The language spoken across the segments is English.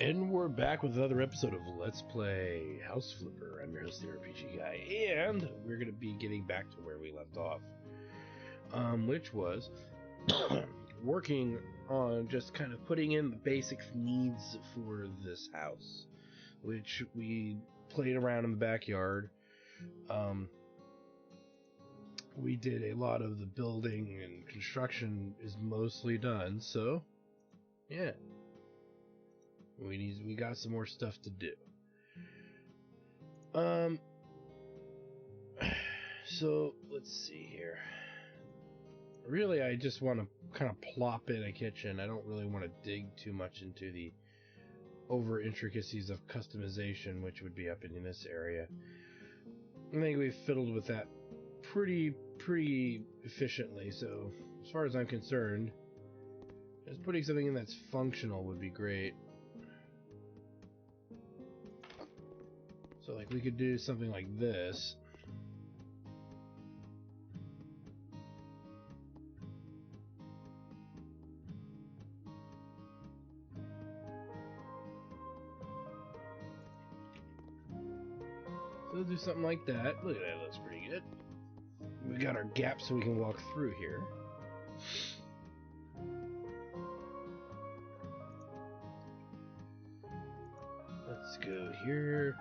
And we're back with another episode of Let's Play House Flipper. I'm your host, the RPG Guy, and we're going to be getting back to where we left off, which was working on just kind of putting in the basic needs for this house, which we played around in the backyard. We did a lot of the building, and construction is mostly done, so yeah. We got some more stuff to do. So let's see here. Really, I just want to kind of plop in a kitchen. I don't really want to dig too much into the over intricacies of customization, which would be up in this area. I think we've fiddled with that pretty efficiently. So as far as I'm concerned, just putting something in that's functional would be great. So, like, we could do something like this. So we'll do something like that. Look at that, looks pretty good. We got our gap so we can walk through here. Let's go here.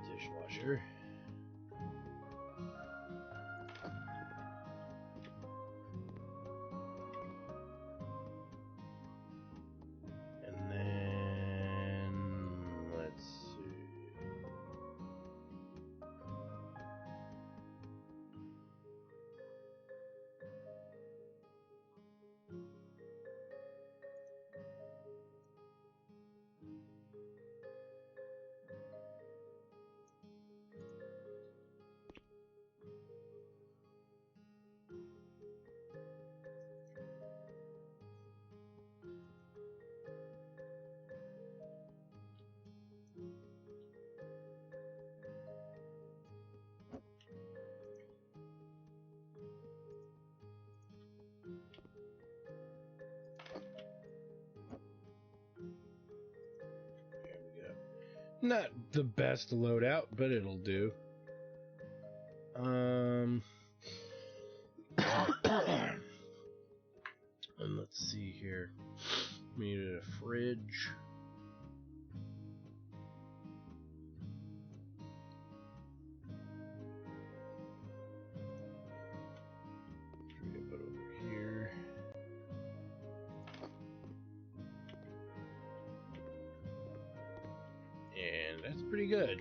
Dishwasher. And then let's see. Not the best loadout, but it'll do. And let's see here. We needed a fridge. We're gonna put over here. And that's pretty good.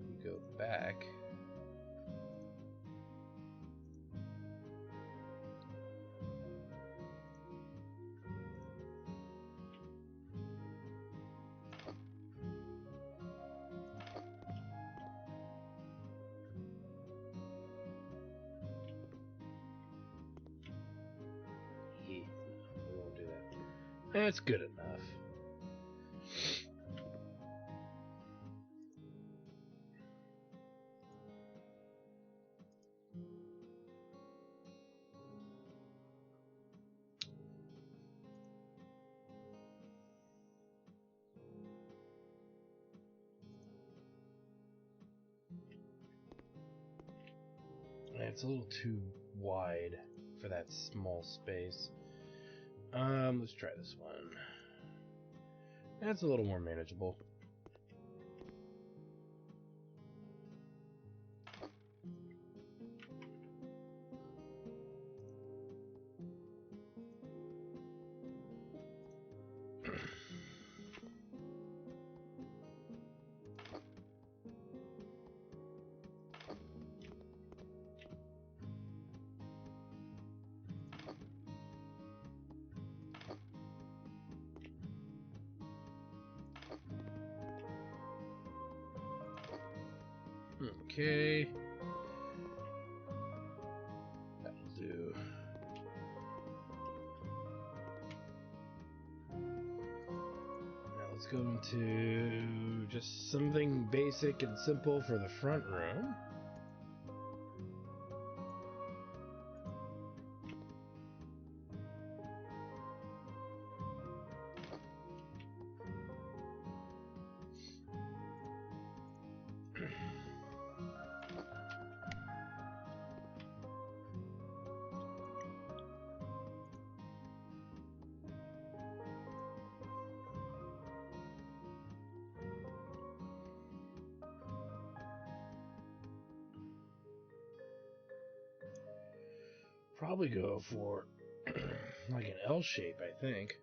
We go back. We won't do that. That's good enough. It's a little too wide for that small space. Let's try this one. That's a little more manageable. Okay. That'll do. let's go into just something basic and simple for the front room. Probably go for like an L shape, I think.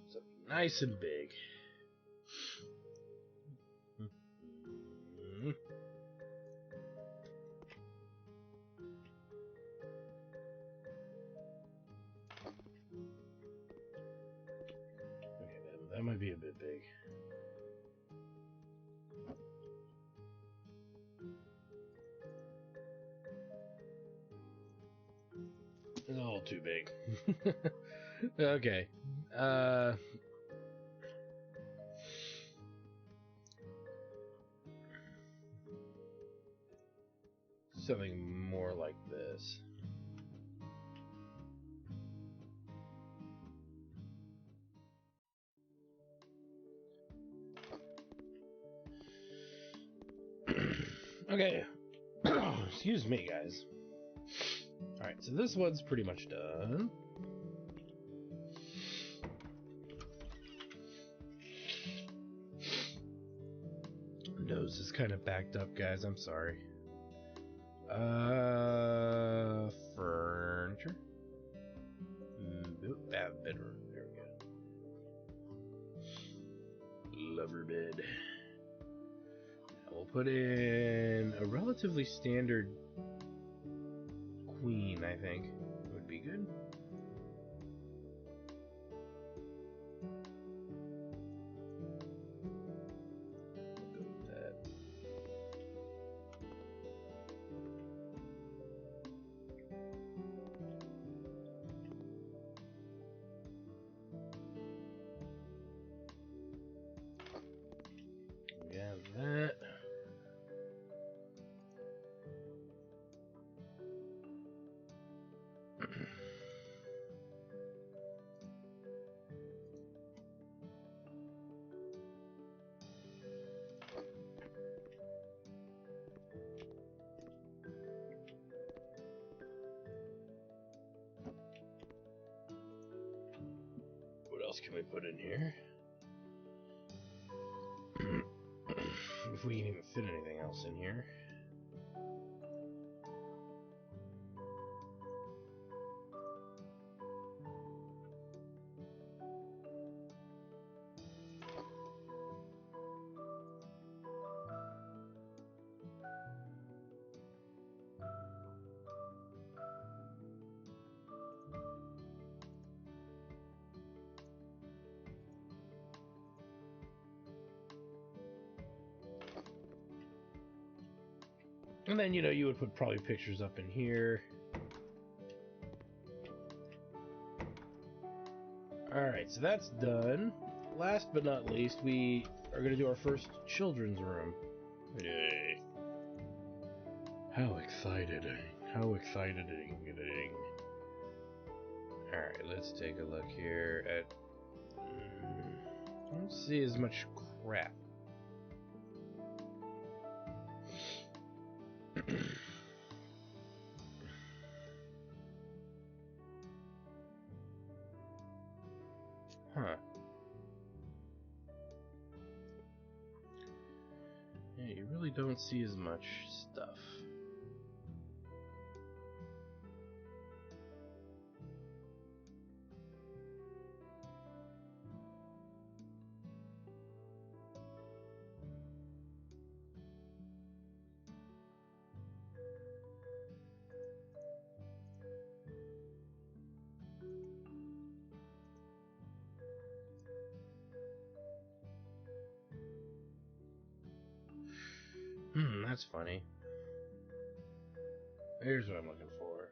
Something nice and big. Okay, that might be a bit big. It's a little too big. Okay. Something more like this. Okay. Excuse me, guys. Alright, so this one's pretty much done. Nose is kind of backed up, guys. I'm sorry. Furniture. Bedroom. There we go. Lover bed. We'll put in a relatively standard queen, I think. Would be good. We'll go with that. We have that. What else can we put in here? If we can even fit anything else in here. And then, you know, you would put probably pictures up in here. Alright, so that's done. Last but not least, we are going to do our first children's room. Yay. How exciting. How exciting. Alright, let's take a look here at... I don't see as much crap. Huh. Yeah, you really don't see as much stuff. That's funny. Here's what I'm looking for.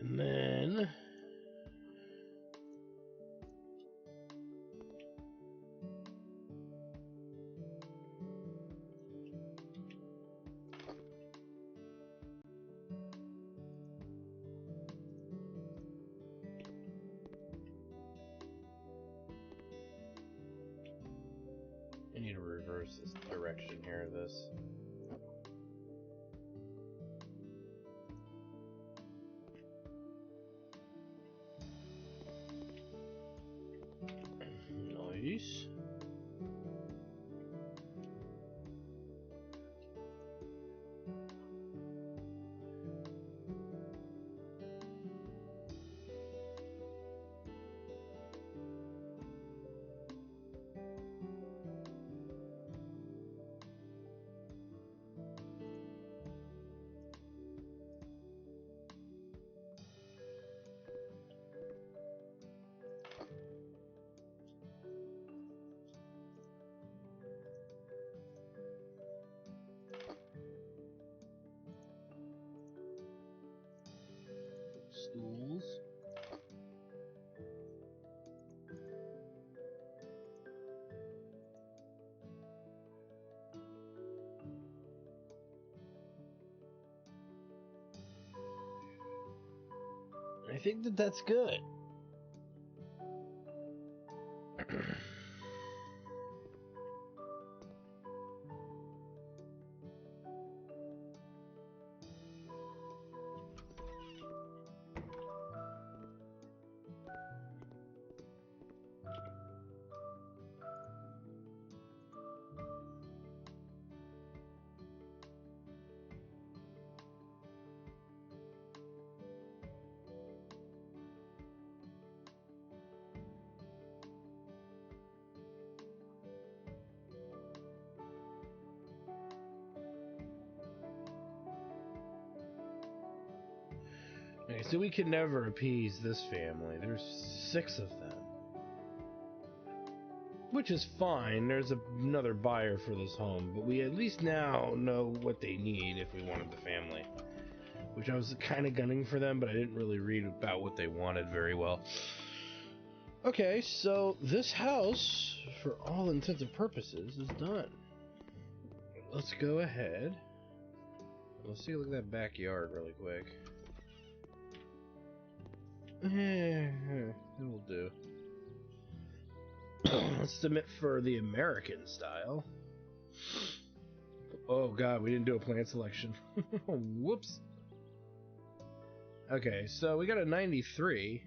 And then I need to reverse this direction here of this. Nice. Stools. I think that that's good. Okay, so we can never appease this family. There's 6 of them. Which is fine. There's another buyer for this home, but we at least now know what they need if we wanted the family. Which I was kind of gunning for them, but I didn't really read about what they wanted very well. Okay, so this house, for all intents and purposes, is done. Let's go ahead. Let's see a look at that backyard really quick. It'll do. Let's submit for the American style. Oh god, we didn't do a plant selection. Whoops. Okay, so we got a 93.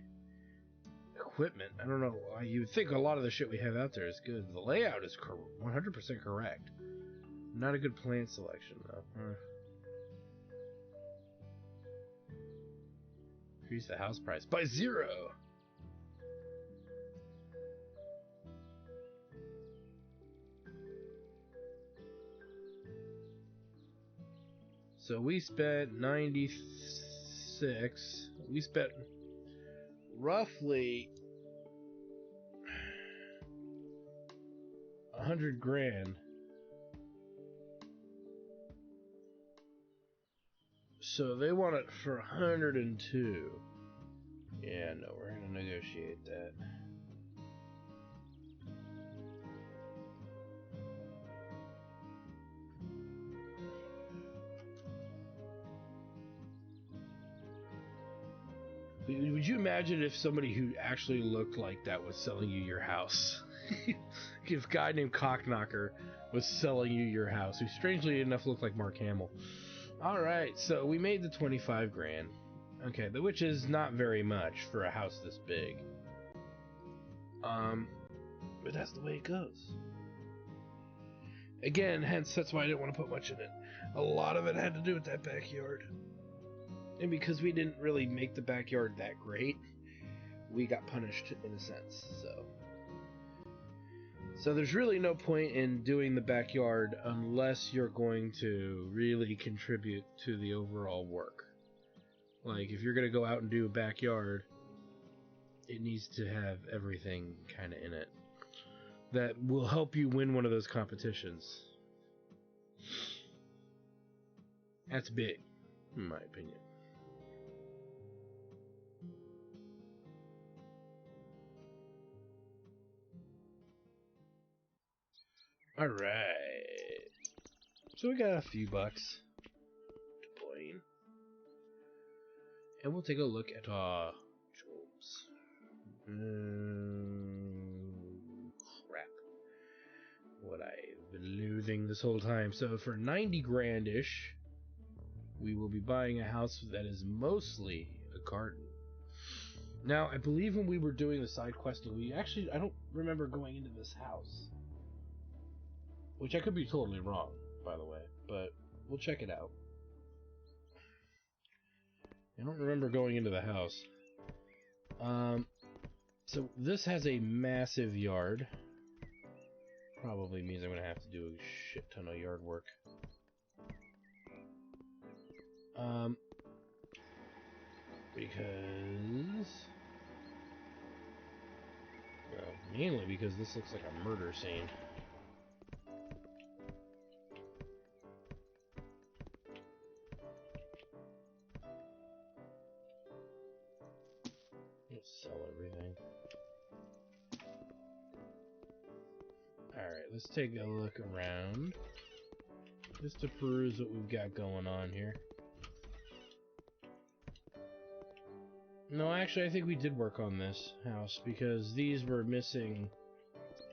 Equipment, I don't know. You would think a lot of the shit we have out there is good. The layout is 100% correct. Not a good plant selection, though. Increase the house price by 0. So we spent 96. We spent roughly 100 grand. So they want it for 102. Yeah, no, we're gonna negotiate that. Would you imagine if somebody who actually looked like that was selling you your house? If a guy named Cockknocker was selling you your house, who strangely enough looked like Mark Hamill. Alright, so we made the 25 grand. Okay, which is not very much for a house this big. But that's the way it goes. Again, hence that's why I didn't want to put much in it. A lot of it had to do with that backyard. And because we didn't really make the backyard that great, we got punished in a sense, So there's really no point in doing the backyard unless you're going to really contribute to the overall work. Like, if you're going to go out and do a backyard, it needs to have everything kind of in it that will help you win one of those competitions. That's big, in my opinion. Alright. So we got a few bucks to put in. And we'll take a look at our jobs. Crap. What I've been losing this whole time. So for 90 grand-ish, we will be buying a house that is mostly a garden. Now, I believe when we were doing the side questing, I don't remember going into this house. Which I could be totally wrong, by the way, but we'll check it out. I don't remember going into the house. So this has a massive yard. Probably means I'm going to have to do a shit ton of yard work. Because... well, mainly because this looks like a murder scene. Let's sell everything. Alright, let's take a look around. Just to peruse what we've got going on here. No, actually, I think we did work on this house because these were missing.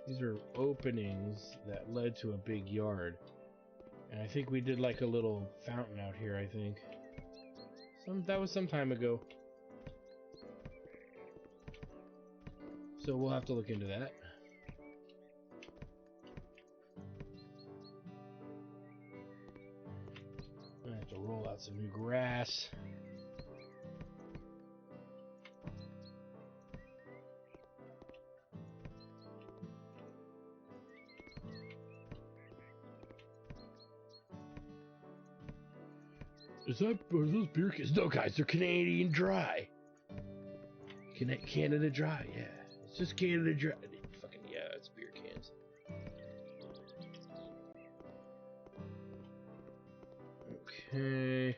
These are openings that led to a big yard. And I think we did like a little fountain out here, I think. That was some time ago. So we'll have to look into that. I have to roll out some new grass. Are those beer cans? No, guys, they're Canadian Dry. Canada Dry, yeah. It's just Canada Dry. Fucking, yeah, it's beer cans. Okay.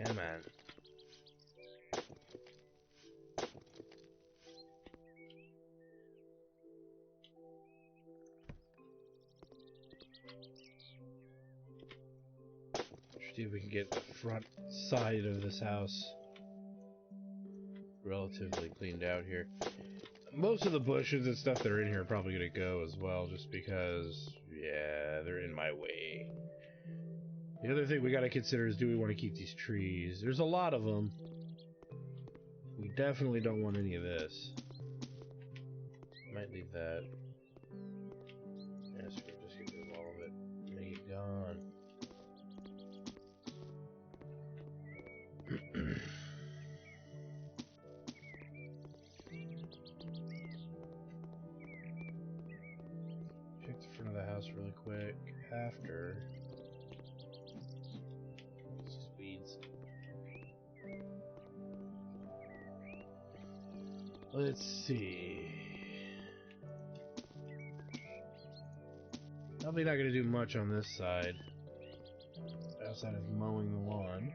Come on. See if we can get the front side of this house relatively cleaned out here. Most of the bushes and stuff that are in here are probably going to go as well, just because, yeah, they're in my way. The other thing we got to consider is, do we want to keep these trees? There's a lot of them. We definitely don't want any of this. Might leave that. Yes, we're just get rid of all of it. Make it gone. Check the front of the house really quick. After. It's just weeds. Let's see. Probably not going to do much on this side. Outside of mowing the lawn.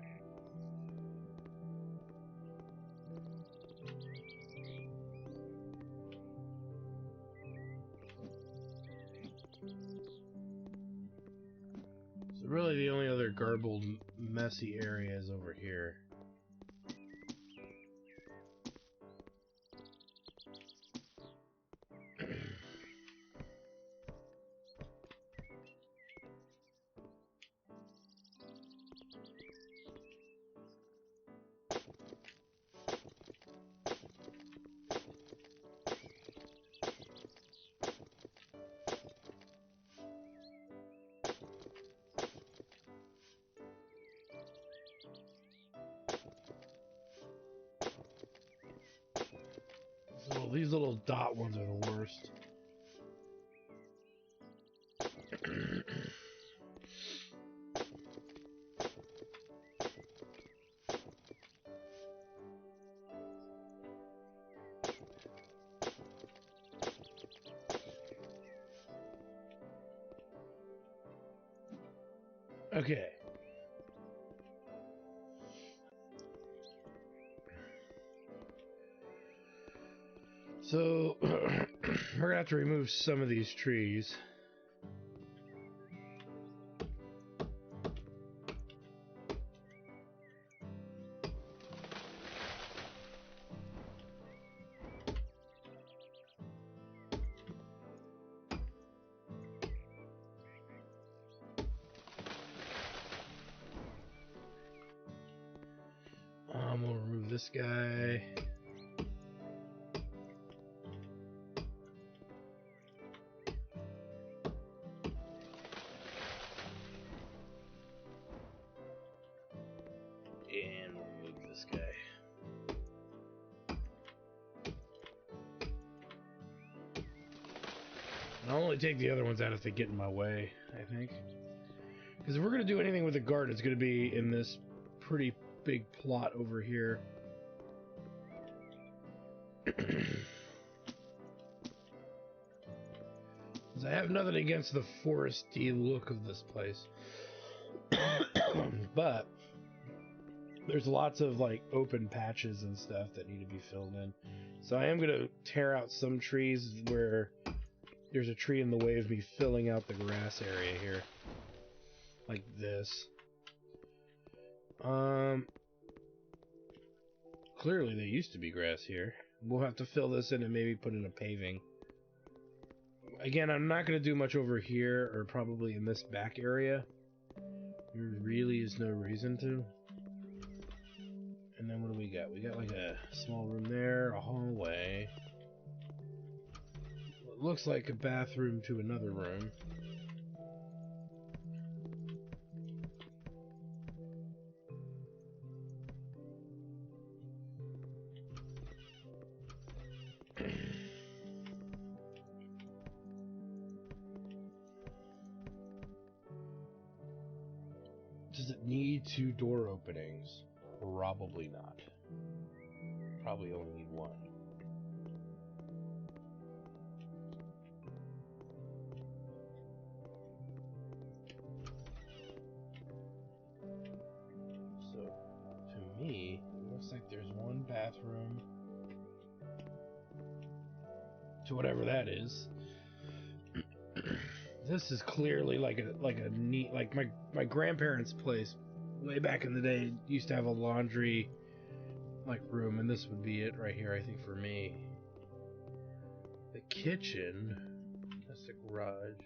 So really the only other garbled, messy area is over here. Oh, these little dot ones are the worst. Okay. So, we're gonna have to remove some of these trees. We'll remove this guy. And we'll remove this guy. And I'll only take the other ones out if they get in my way, I think. Because if we're going to do anything with the garden, it's going to be in this pretty big plot over here. I have nothing against the foresty look of this place. But there's lots of like open patches and stuff that need to be filled in. So I am going to tear out some trees where there's a tree in the way of me filling out the grass area here. Like this. Clearly there used to be grass here. We'll have to fill this in and maybe put in a paving. Again, I'm not going to do much over here or probably in this back area. There really is no reason to. And then what do we got? We got like a small room there, a hallway. It looks like a bathroom to another room. Does it need 2 door openings? Probably not. Probably only need 1. So, to me, it looks like there's 1 bathroom to whatever that is. This is clearly like a neat, like my grandparents' place way back in the day used to have a laundry like room, and this would be it right here, I think, for me. The kitchen, that's the garage.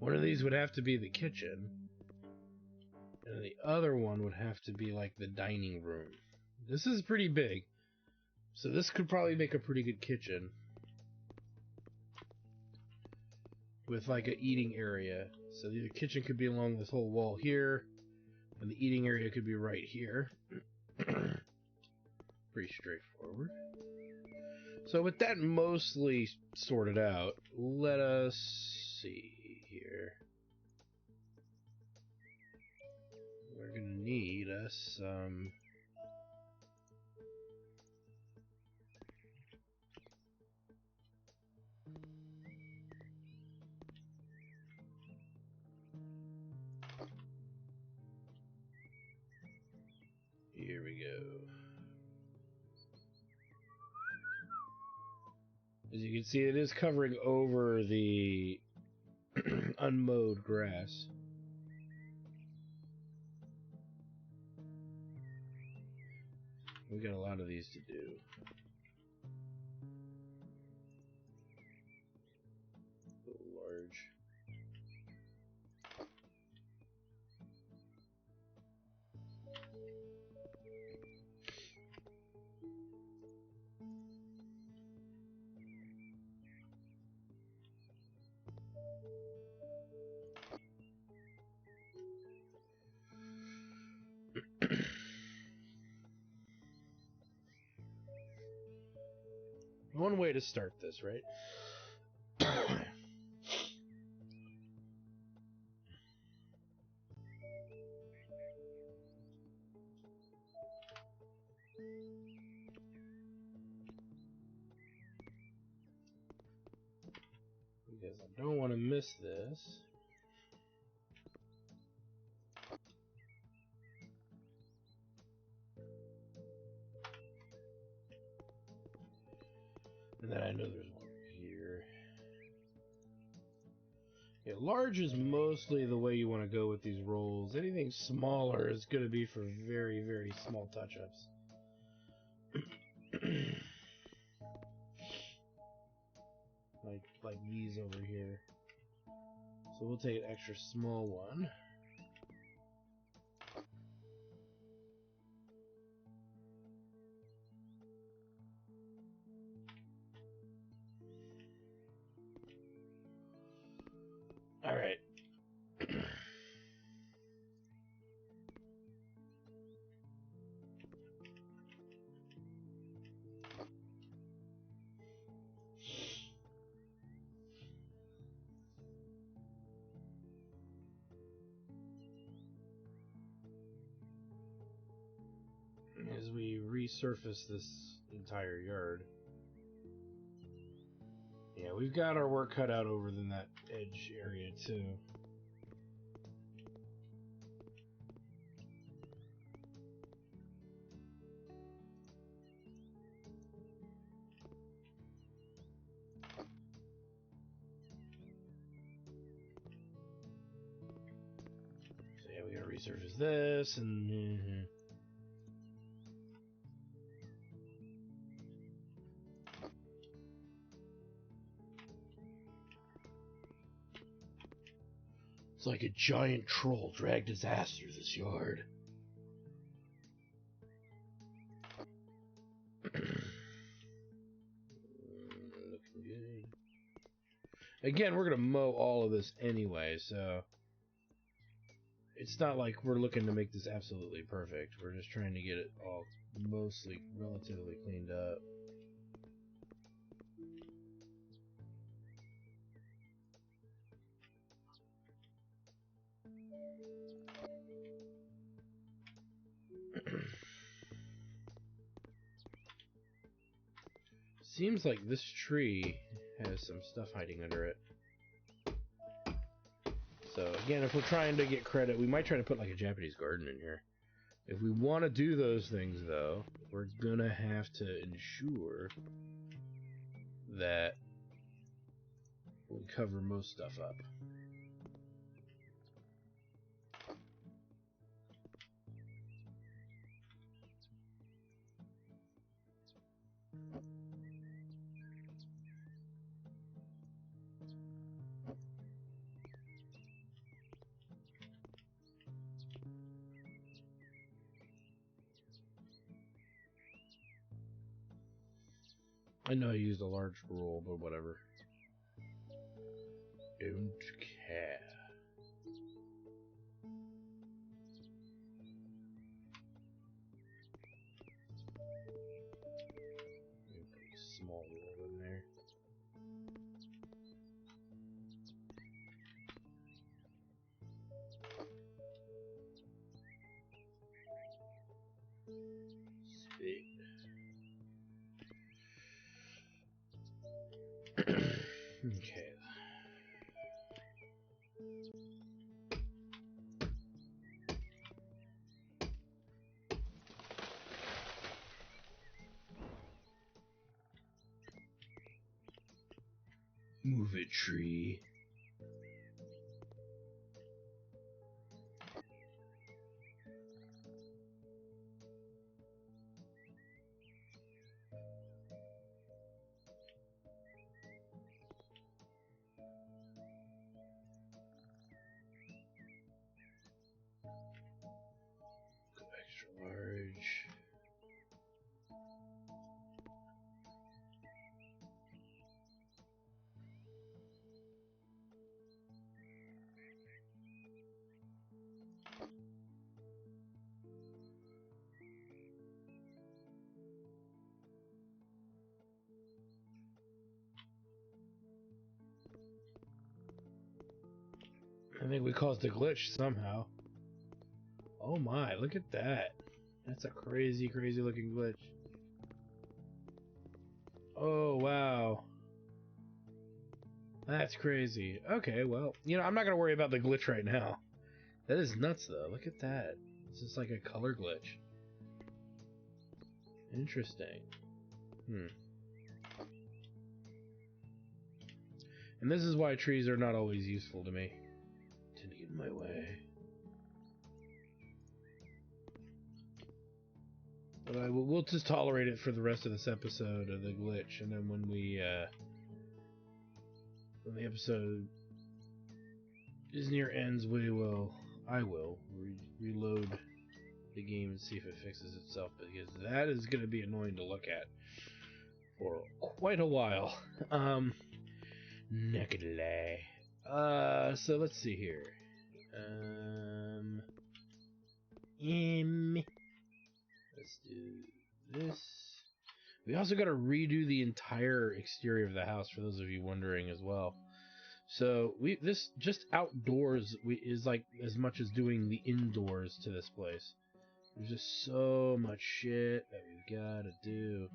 One of these would have to be the kitchen, and the other one would have to be like the dining room. This is pretty big, so this could probably make a pretty good kitchen. With like an eating area. So the kitchen could be along this whole wall here, and the eating area could be right here. Pretty straightforward. So with that mostly sorted out, let us see here. We're going to need us some... Here we go. As you can see, it is covering over the unmowed grass. We got a lot of these to do. A little large. one way to start this, right? Because I don't want to miss this. And then I know there's one here. Yeah, large is mostly the way you want to go with these rolls. Anything smaller is going to be for very, very small touch-ups. like these over here. So we'll take an extra small one. All right. As we resurface this entire yard. Yeah, we've got our work cut out over in that edge area too. So yeah, we gotta resurface this and it's like a giant troll dragged his ass through this yard. Looking good. Again, we're gonna mow all of this anyway, so it's not like we're looking to make this absolutely perfect. We're just trying to get it all mostly relatively cleaned up. Seems like this tree has some stuff hiding under it. So again, if we're trying to get credit, we might try to put like a Japanese garden in here. If we want to do those things, though, we're gonna have to ensure that we cover most stuff up. I know I used a large roll, but whatever. Don't care. Put a small roll in there. Spit. Okay. Move it, tree. Go extra large. I think we caused a glitch somehow. Oh my, look at that. That's a crazy, crazy looking glitch. Oh, wow. That's crazy. Okay, well, you know, I'm not going to worry about the glitch right now. That is nuts, though. Look at that. It's just like a color glitch. Interesting. And this is why trees are not always useful to me. Tend to get in my way. But we'll just tolerate it for the rest of this episode of the glitch, and then when the episode is near ends, I will reload the game and see if it fixes itself, because that is going to be annoying to look at for quite a while. Not gonna lie. So let's see here. Let's do this. We also got to redo the entire exterior of the house, for those of you wondering as well. So this just outdoors is like as much as doing the indoors to this place. There's just so much shit that we've got to do.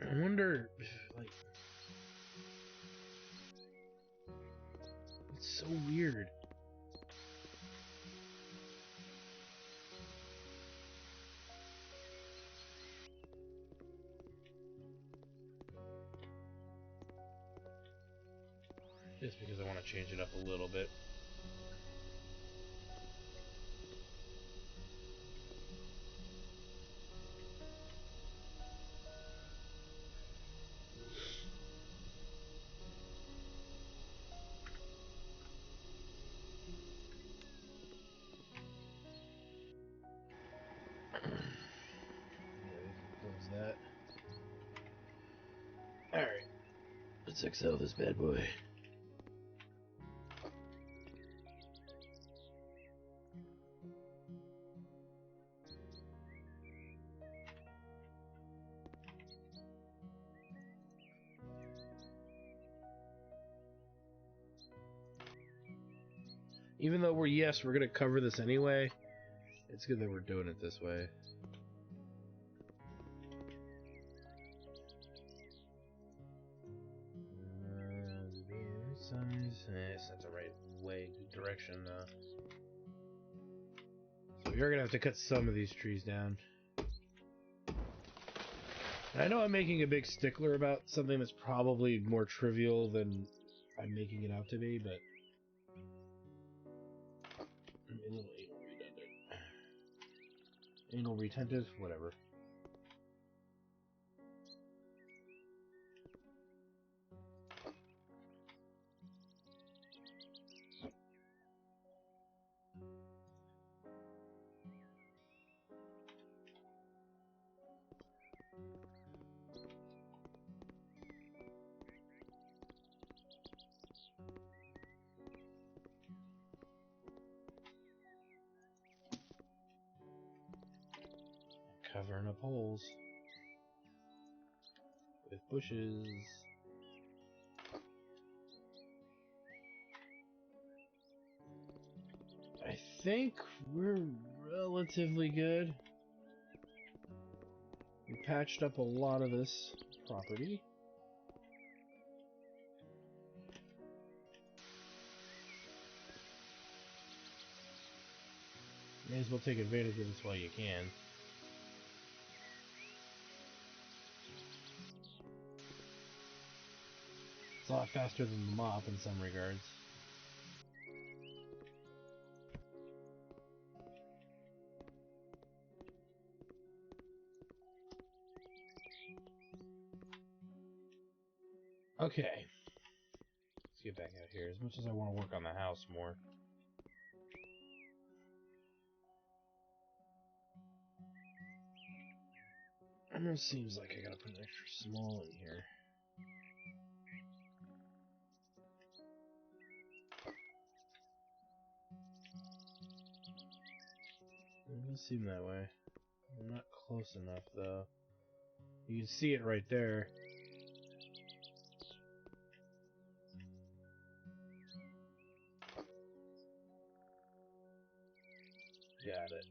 I wonder, like, it's so weird. Just because I want to change it up a little bit. Close that. Alright. Let's excel this bad boy. Even though we're going to cover this anyway, it's good that we're doing it this way. It's not the right direction. So you're going to have to cut some of these trees down. And I know I'm making a big stickler about something that's probably more trivial than I'm making it out to be, but a little anal redundant. Anal retentive, whatever. Covering up holes with bushes. I think we're relatively good. We patched up a lot of this property. May as well take advantage of this while you can. It's a lot faster than the mop in some regards. Okay. Let's get back out here. As much as I want to work on the house more. Almost seems like I gotta put an extra small in here. It does seem that way. I'm not close enough, though. You can see it right there. Got it.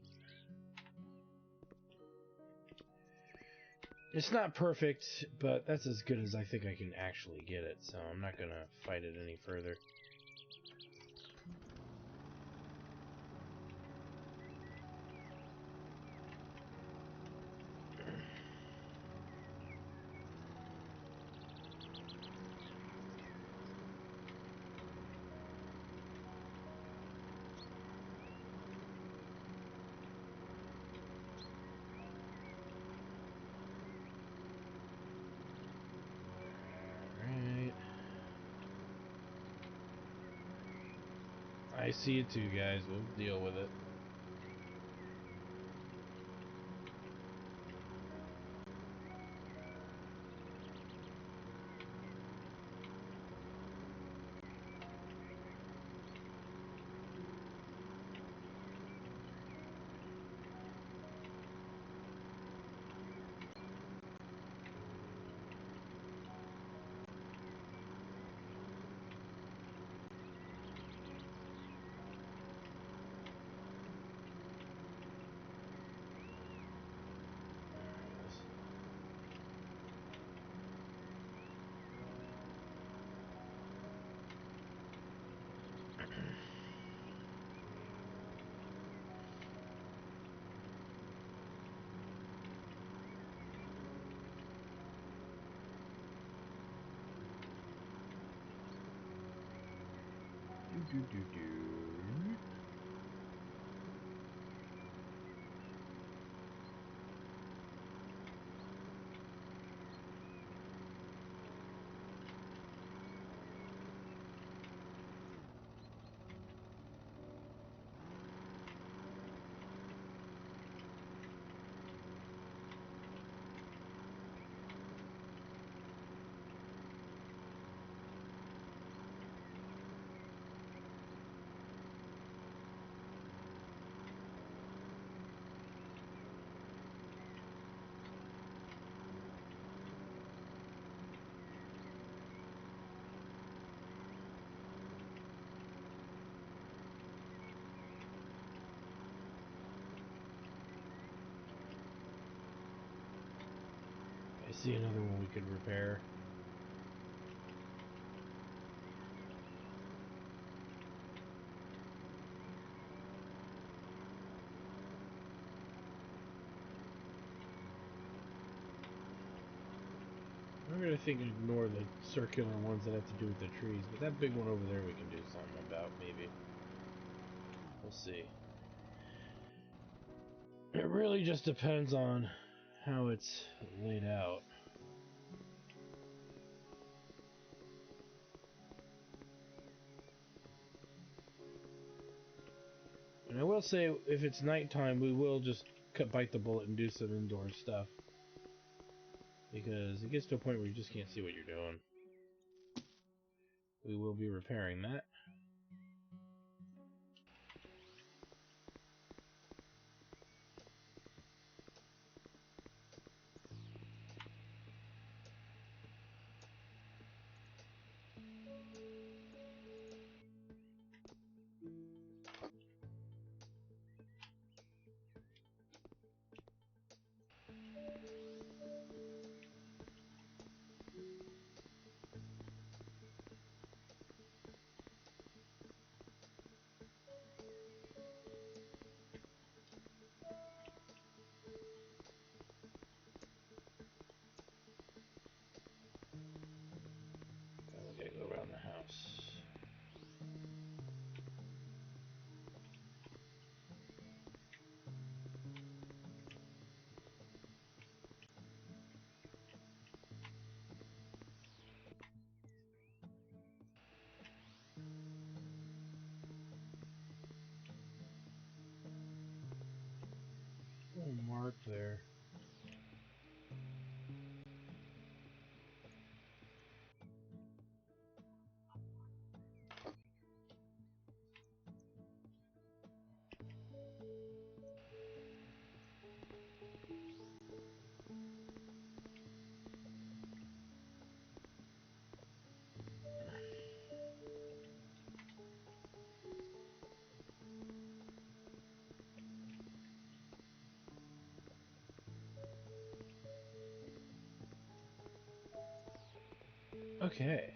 It's not perfect, but that's as good as I think I can actually get it, so I'm not gonna fight it any further. Alright. I see it too, guys. We'll deal with it. Do. I see another one we could repair. I'm gonna think ignore the circular ones that have to do with the trees, but that big one over there we can do something about, maybe. We'll see. It really just depends on how it's laid out. And I will say, if it's nighttime, we will just bite the bullet and do some indoor stuff. Because it gets to a point where you just can't see what you're doing. We will be repairing that. mark there. Okay.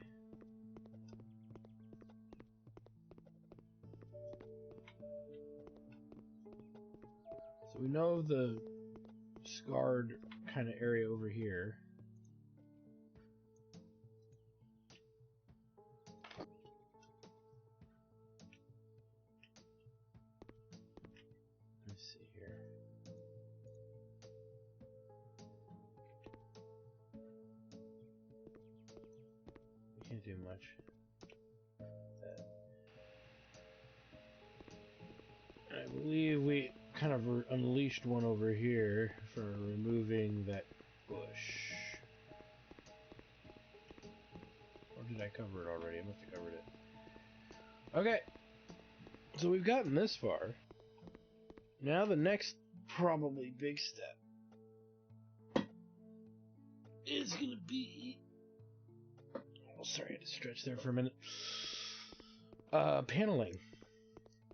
So we know the scarred kind of area over here. Let's see here. We can't do much. I believe we kind of unleashed one over here for removing that bush. Or did I cover it already? I must have covered it. Okay. So we've gotten this far. Now the next probably big step is going to be... Oh, sorry, I had to stretch there for a minute. Paneling.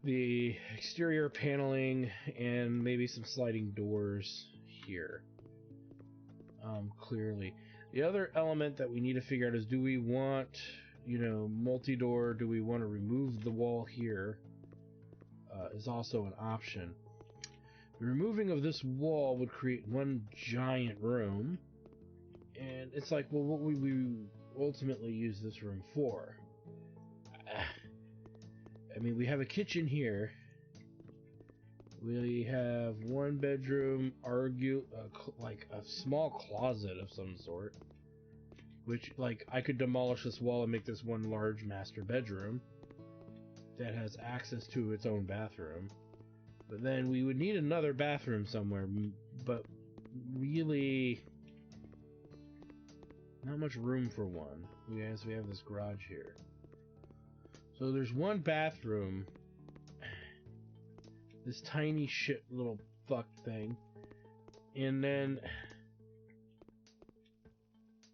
The exterior paneling and maybe some sliding doors here. Clearly. The other element that we need to figure out is, do we want, multi-door? Do we want to remove the wall here? Is also an option. The removing of this wall would create one giant room. And it's like, well, what would we ultimately use this room for? I mean, we have a kitchen here. We have one bedroom, like a small closet of some sort. Which, like, I could demolish this wall and make this one large master bedroom that has access to its own bathroom. But then we would need another bathroom somewhere, but really not much room for one. We have this garage here. So there's one bathroom, this tiny shit little fuck thing, and then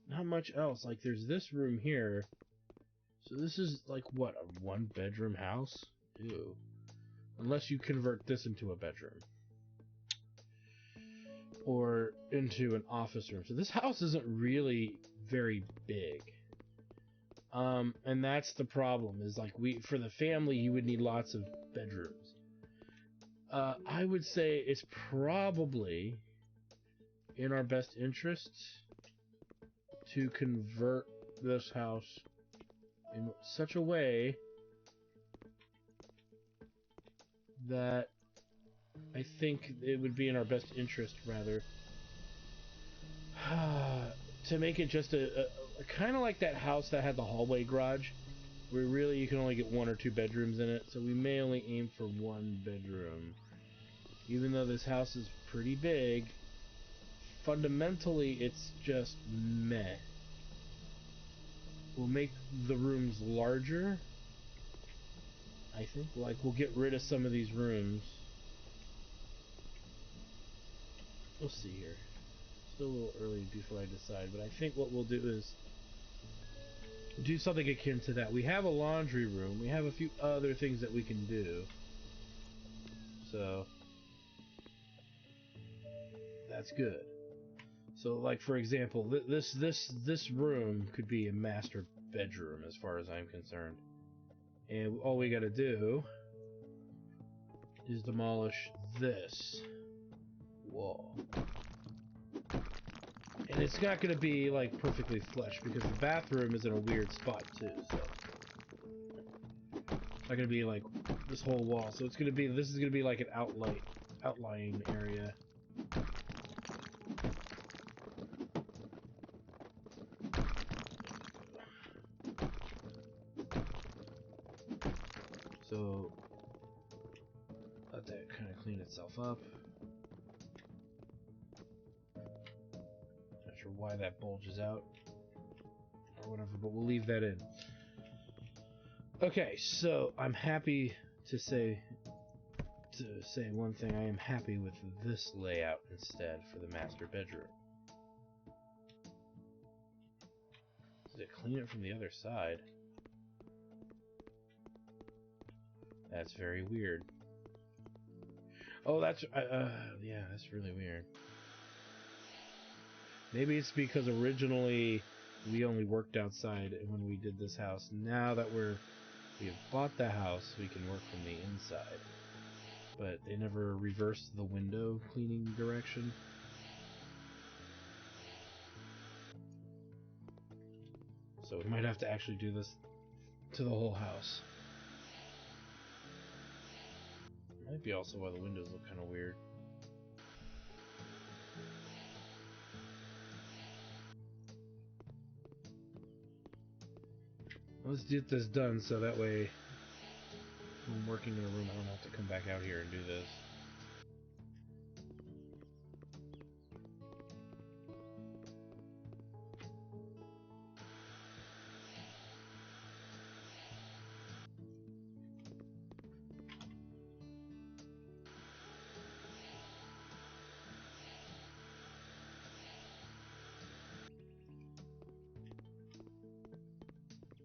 not much else. Like, there's this room here. So this is like, what, a one bedroom house? Ew. Unless you convert this into a bedroom. Or into an office room. So this house isn't really very big. And that's the problem, is like, for the family, you would need lots of bedrooms. I would say it's probably in our best interests to convert this house in such a way that I think it would be in our best interest, rather, to make it just a kind of like that house that had the hallway garage, where really you can only get one or two bedrooms in it. So we may only aim for one bedroom. Even though this house is pretty big, fundamentally it's just meh. We'll make the rooms larger, I think. Like, we'll get rid of some of these rooms. We'll see here. Still a little early before I decide, but I think what we'll do is do something akin to that. We have a laundry room. We have a few other things that we can do. So that's good. So, like, for example, this room could be a master bedroom as far as I'm concerned. And all we gotta do is demolish this wall. And it's not gonna be, like, perfectly flush, because the bathroom is in a weird spot, too, so it's not gonna be, like, this whole wall. So this is gonna be like an outlying area. So let that kind of clean itself up. why that bulges out or whatever, but we'll leave that in. Okay, so I'm happy to say one thing. I am happy with this layout instead for the master bedroom. Did it clean it from the other side? That's very weird. Oh, that's yeah, that's really weird. Maybe it's because originally we only worked outside when we did this house. Now that we have bought the house, we can work from the inside. But they never reversed the window cleaning direction. So we might have to actually do this to the whole house. Might be also why the windows look kind of weird. Let's get this done so that way when I'm working in a room I don't have to come back out here and do this.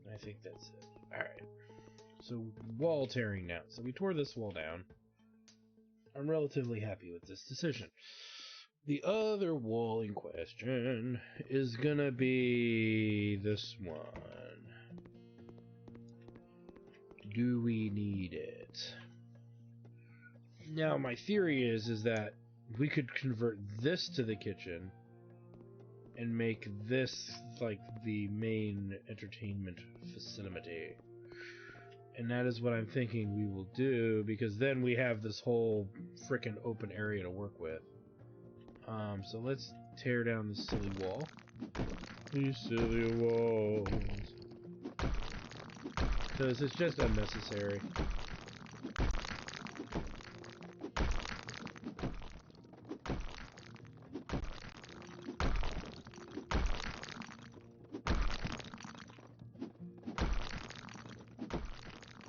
I think that's it. Alright. So, wall tearing down. So we tore this wall down. I'm relatively happy with this decision. The other wall in question is gonna be this one. Do we need it? Now, my theory is that we could convert this to the kitchen and make this like the main entertainment facility. And that is what I'm thinking we will do, because then we have this whole frickin' open area to work with. So let's tear down this silly wall. These silly walls. Because it's just unnecessary.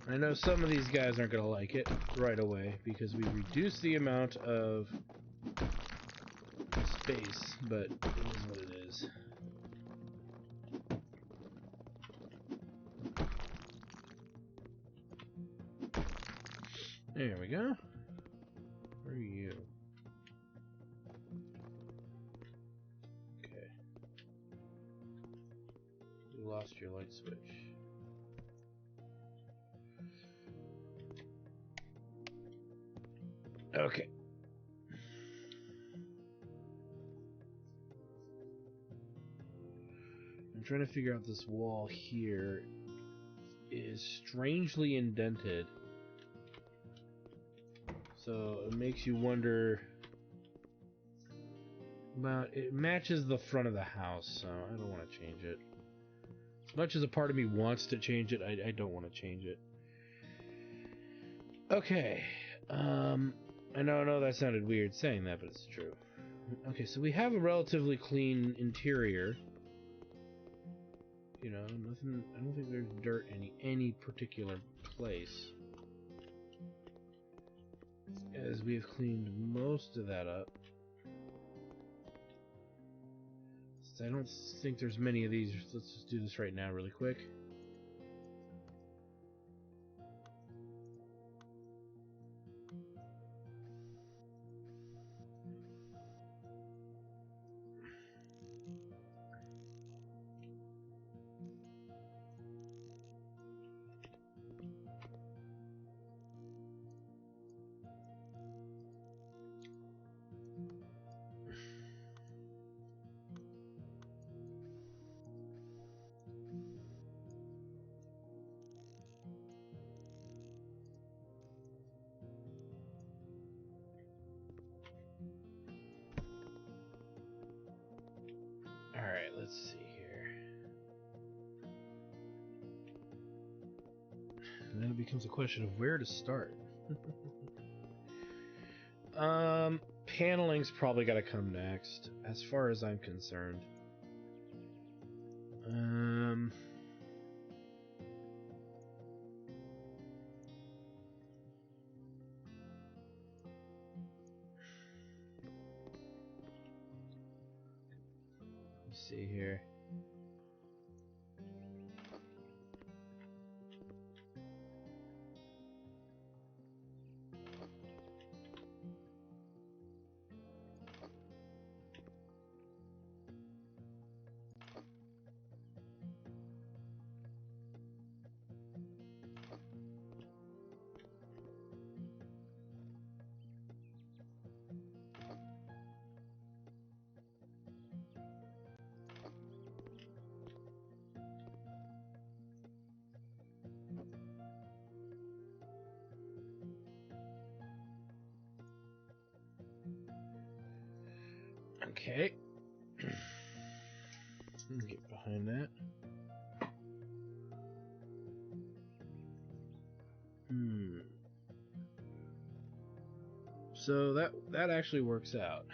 I know some of these guys aren't going to like it right away because we reduce the amount of space, but it is what it is. There we go. Where are you? Okay. You lost your light switch. Okay. I'm trying to figure out this wall here is strangely indented. So it makes you wonder about it. Matches the front of the house, so I don't want to change it. As much as a part of me wants to change it, I don't want to change it. Okay. I know that sounded weird saying that, but it's true. Okay, so we have a relatively clean interior. You know, nothing. I don't think there's dirt in any particular place, as we have cleaned most of that up. So I don't think there's many of these. Let's just do this right now, really quick. Alright, let's see here. And then it becomes a question of where to start. Paneling's probably got to come next, as far as I'm concerned. Let's see here. Okay. Get behind that. So that actually works out.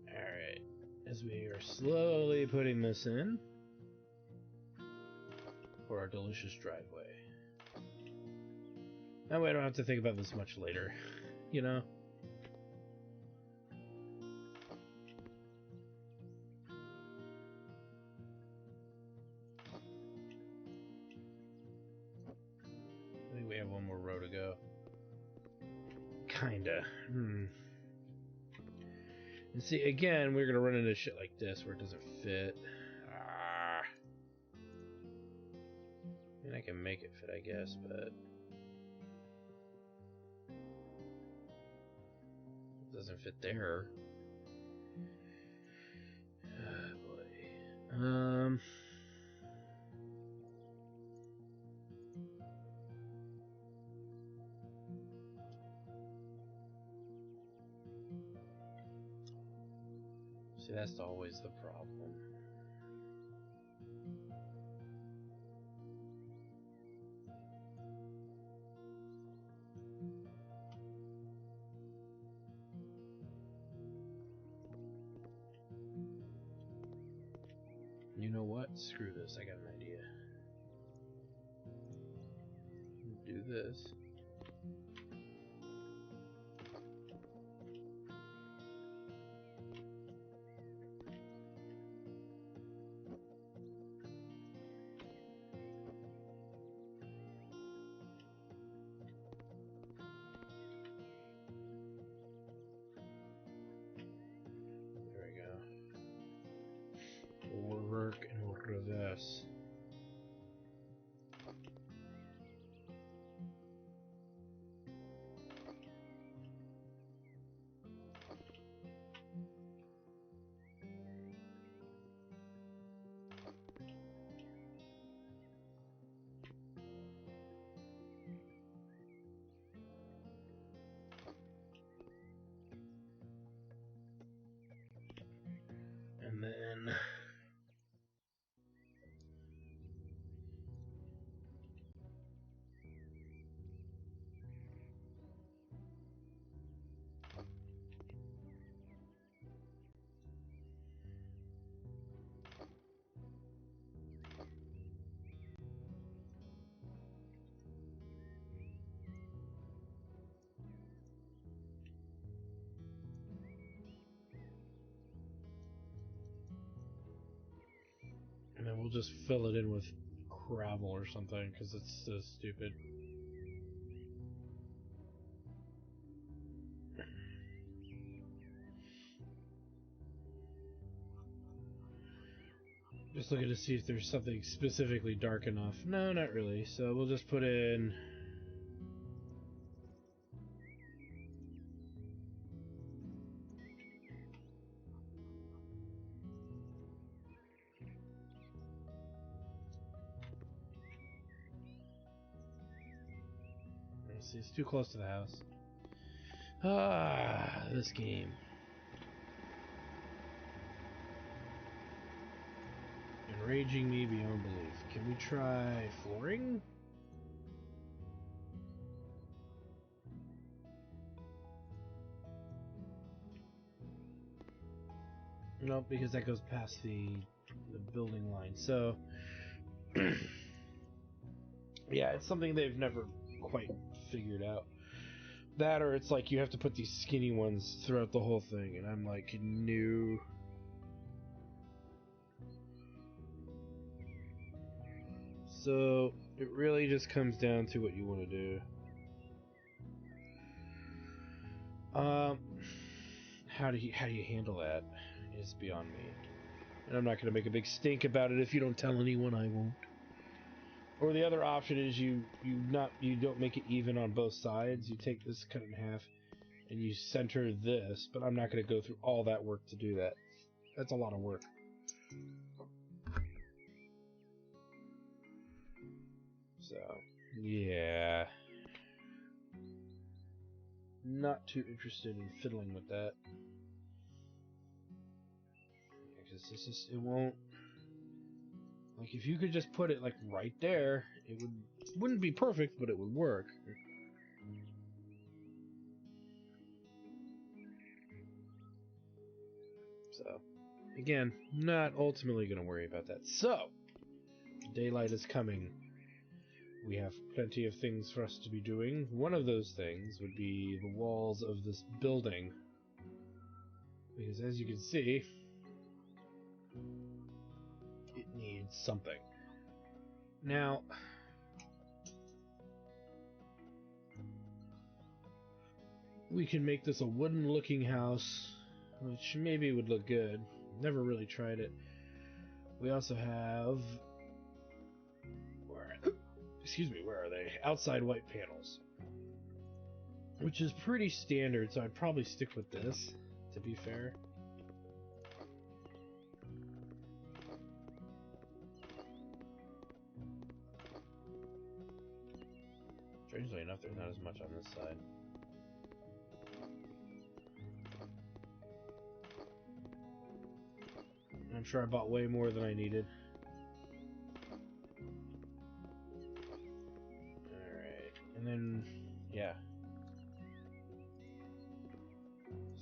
Alright, as we are slowly putting this in for our delicious driveway. That way I don't have to think about this much later, you know? I think we have one more row to go. Kinda. And see, again, we're gonna run into shit like this where it doesn't fit. I mean, I can make it fit, I guess, but it doesn't fit there. Oh, boy. See, that's always the problem. You know what? Screw this. I got an idea. Do this. There we go. We'll work and we'll reverse. And then we'll just fill it in with gravel or something because it's so stupid. Just looking to see if there's something specifically dark enough. No, not really. So we'll just put in... Let's see, it's too close to the house. Ah, this game. Enraging me beyond belief. Can we try flooring? Nope, because that goes past the building line. So, yeah, it's something they've never quite figured out. That, or it's like you have to put these skinny ones throughout the whole thing, and I'm like, no. So it really just comes down to what you want to do. How do you handle that is beyond me, and I'm not going to make a big stink about it. If you don't tell anyone, I won't. Or the other option is you don't make it even on both sides. You take this, cut it in half, and you center this. But I'm not going to go through all that work to do that. That's a lot of work. So, yeah. Not too interested in fiddling with that. Because this is, it won't... Like, if you could just put it, like, right there, it wouldn't be perfect, but it would work. So, again, not ultimately going to worry about that. So, daylight is coming. We have plenty of things for us to be doing. One of those things would be the walls of this building. Because as you can see, it needs something. Now, we can make this a wooden-looking house, which maybe would look good. Never really tried it. We also have... Excuse me, where are they? Outside white panels. Which is pretty standard, so I'd probably stick with this, to be fair. Strangely enough, there's not as much on this side. I'm sure I bought way more than I needed. Alright, and then, yeah.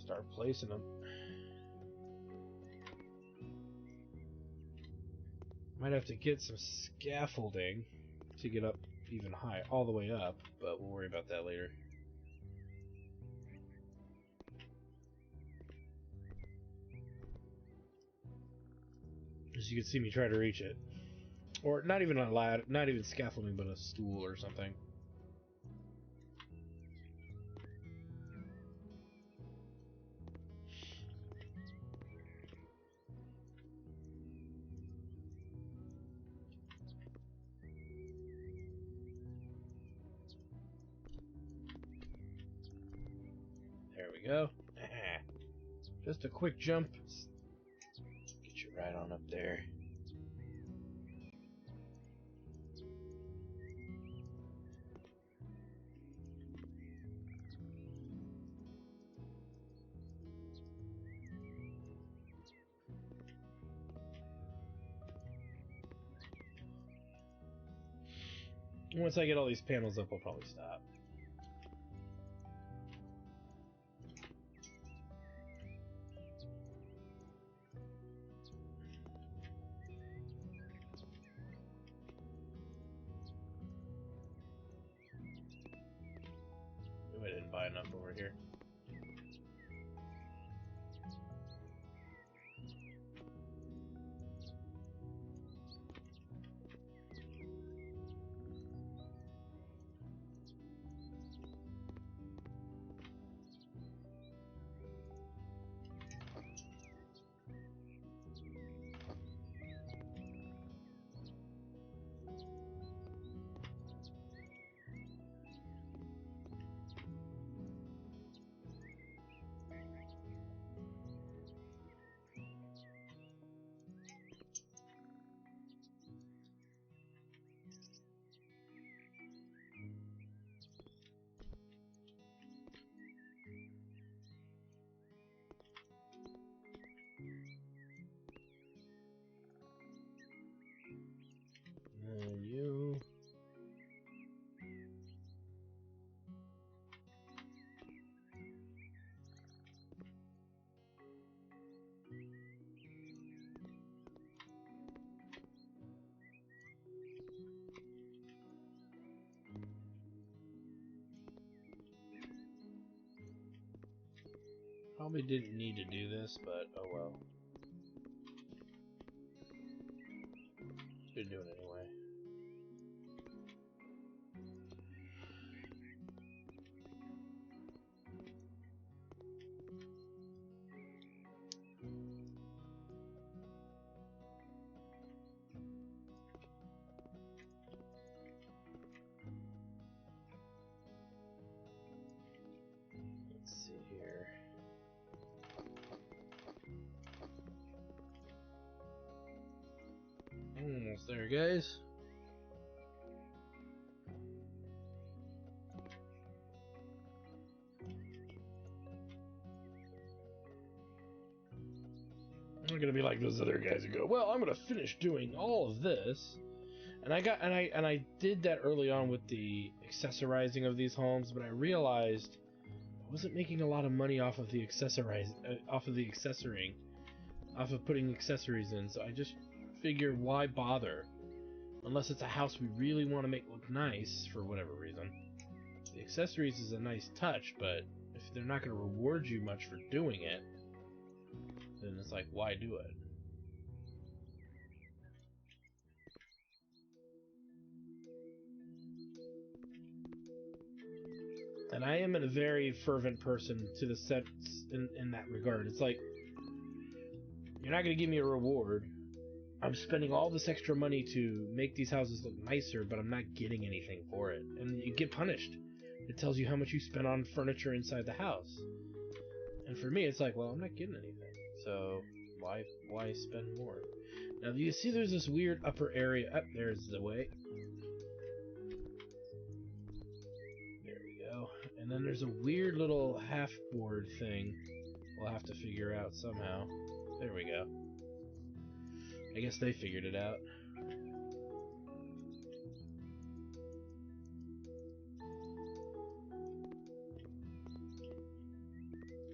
Start placing them. Might have to get some scaffolding to get up even high, all the way up, but we'll worry about that later. As you can see me try to reach it. Or not even a ladder, not even scaffolding, but a stool or something. There we go. Just a quick jump. Get you right on up there. Once I get all these panels up, I'll probably stop. I didn't buy enough over here. Probably didn't need to do this, but oh well. Should do it anyway. Let's see here. Almost there, guys. I'm not gonna be like those other guys who go, well, I'm gonna finish doing all of this. And I did that early on with the accessorizing of these homes, but I realized I wasn't making a lot of money off of the accessoring, off of putting accessories in. So I just figured, why bother? Unless it's a house we really want to make look nice for whatever reason. The accessories is a nice touch, but if they're not going to reward you much for doing it, then it's like, why do it? And I am a very fervent person to the sense in that regard. It's like, you're not going to give me a reward. I'm spending all this extra money to make these houses look nicer, but I'm not getting anything for it. And you get punished. It tells you how much you spent on furniture inside the house. And for me, it's like, well, I'm not getting anything. So why spend more? Now, do you see there's this weird upper area? Up there's the way. There we go. And then there's a weird little half-board thing we'll have to figure out somehow. There we go. I guess they figured it out. I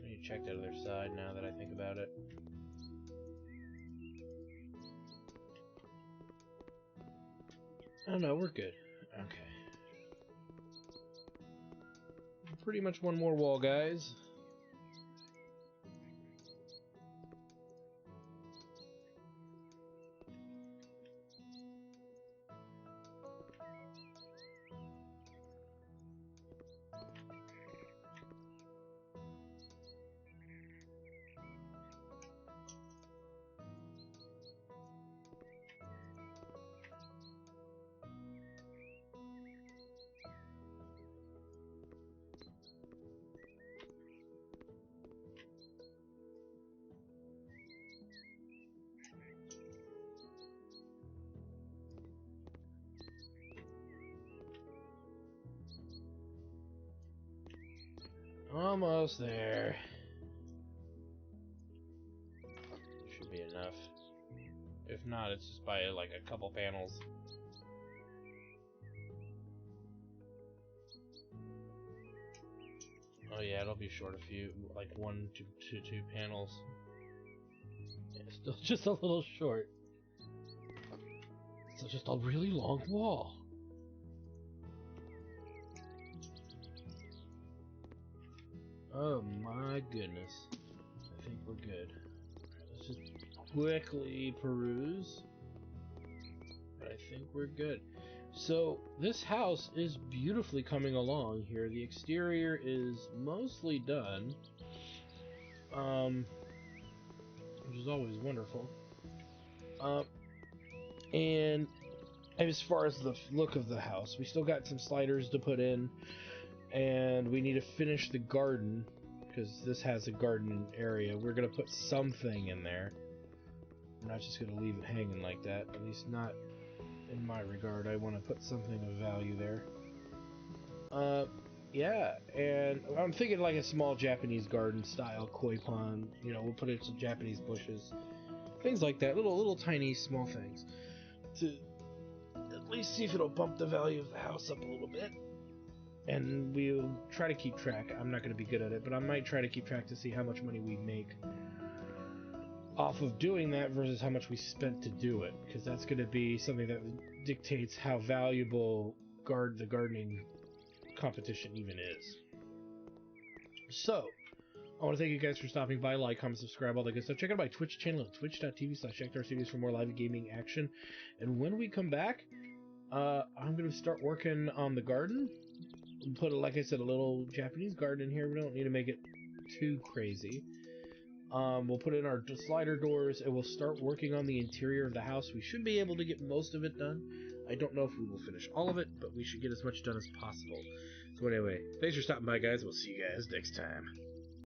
need to check the other side now that I think about it. Oh no, we're good. Okay. Pretty much one more wall, guys. Almost there. Should be enough. If not, it's just by like a couple panels. Oh yeah, it'll be short a few, like 1 to 2 panels. Yeah, still just a little short. It's just a really long wall. Oh my goodness. I think we're good. Let's just quickly peruse. But I think we're good. So, this house is beautifully coming along here. The exterior is mostly done. Which is always wonderful. And as far as the look of the house, we still got some sliders to put in. And we need to finish the garden, because this has a garden area. We're going to put something in there. We're not just going to leave it hanging like that, at least not in my regard. I want to put something of value there. Yeah, and I'm thinking like a small Japanese garden style koi pond. You know, we'll put in some Japanese bushes, things like that, little tiny small things, to at least see if it'll bump the value of the house up a little bit. And we'll try to keep track. I'm not going to be good at it, but I might try to keep track to see how much money we make off of doing that versus how much we spent to do it, because that's going to be something that dictates how valuable the gardening competition even is. So, I want to thank you guys for stopping by. Like, comment, subscribe, all that good stuff. Check out my Twitch channel at twitch.tv/Studios for more live gaming action. And when we come back, I'm going to start working on the garden. Put, like I said, a little Japanese garden in here. We don't need to make it too crazy. We'll put in our slider doors, and we'll start working on the interior of the house. We should be able to get most of it done. I don't know if we will finish all of it, but we should get as much done as possible. So anyway, thanks for stopping by, guys. We'll see you guys next time.